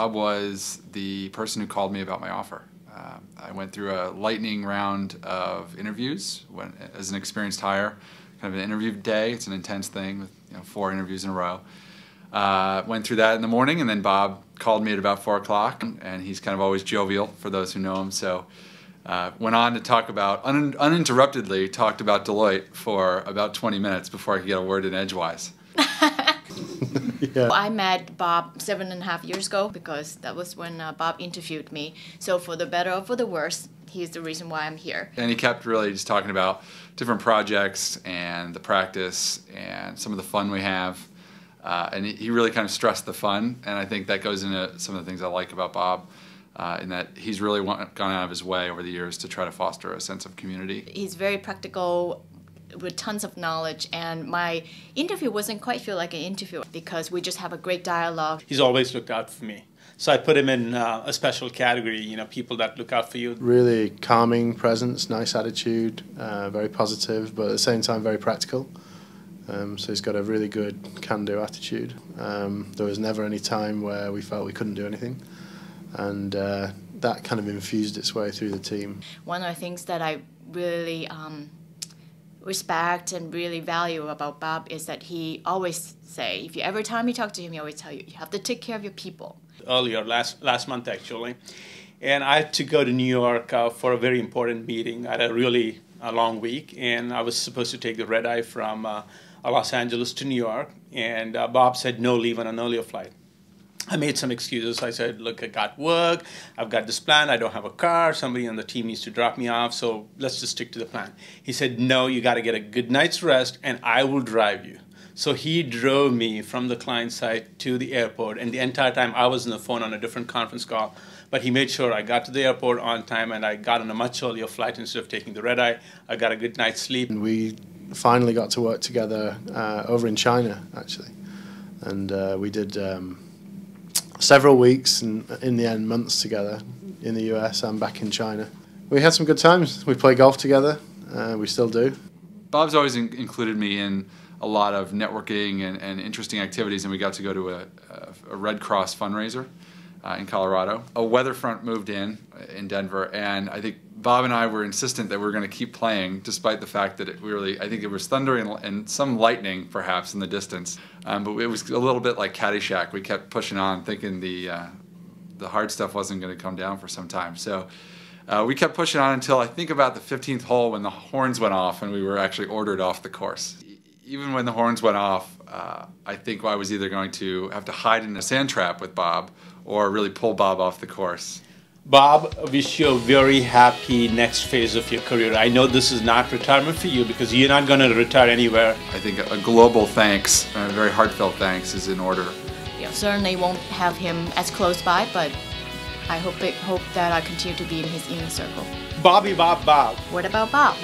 Bob was the person who called me about my offer. I went through a lightning round of interviews as an experienced hire, kind of an interview day. It's an intense thing with 4 interviews in a row. Went through that in the morning, and then Bob called me at about 4 o'clock, and he's kind of always jovial for those who know him. So went on to talk about, uninterruptedly talked about Deloitte for about 20 minutes before I could get a word in edgewise. Yeah. I met Bob 7.5 years ago because that was when Bob interviewed me. So for the better or for the worse, he's the reason why I'm here. And he kept really just talking about different projects and the practice and some of the fun we have. And he really kind of stressed the fun, and I think that goes into some of the things I like about Bob, in that he's really gone out of his way over the years to try to foster a sense of community. He's very practical with tons of knowledge, and my interview wasn't quite feel like an interview because we just have a great dialogue. He's always looked out for me. So I put him in a special category, people that look out for you. Really calming presence, nice attitude, very positive, but at the same time very practical. So he's got a really good can-do attitude. There was never any time where we felt we couldn't do anything, and that kind of infused its way through the team. One of the things that I really respect and really value about Bob is that he always say, every time you talk to him, he always tell you, you have to take care of your people. Earlier, last month actually, and I had to go to New York for a very important meeting. I had a really long week, and I was supposed to take the red eye from Los Angeles to New York, and Bob said no, leave on an earlier flight. I made some excuses. I said, look, I got work, I've got this plan, I don't have a car, somebody on the team needs to drop me off, so let's just stick to the plan. He said, no, you got to get a good night's rest, and I will drive you. So he drove me from the client site to the airport, and the entire time I was on the phone on a different conference call, but he made sure I got to the airport on time, and I got on a much earlier flight instead of taking the red eye. I got a good night's sleep. And we finally got to work together over in China, actually, and we did several weeks and in the end months together in the US and back in China. We had some good times. We play golf together, we still do. Bob's always included me in a lot of networking and interesting activities, and we got to go to a Red Cross fundraiser in Colorado. A weather front moved in Denver, and I think Bob and I were insistent that we were going to keep playing despite the fact that I think it was thundering and some lightning perhaps in the distance. But it was a little bit like Caddyshack. We kept pushing on thinking the hard stuff wasn't going to come down for some time. So we kept pushing on until I think about the 15th hole when the horns went off and we were actually ordered off the course. Even when the horns went off, I think I was either going to have to hide in a sand trap with Bob or really pull Bob off the course. Bob, wish you a very happy next phase of your career. I know this is not retirement for you because you're not going to retire anywhere. I think a global thanks, a very heartfelt thanks, is in order. Yeah, certainly won't have him as close by, but I hope that I continue to be in his inner circle. Bobby Bob Bob. What about Bob?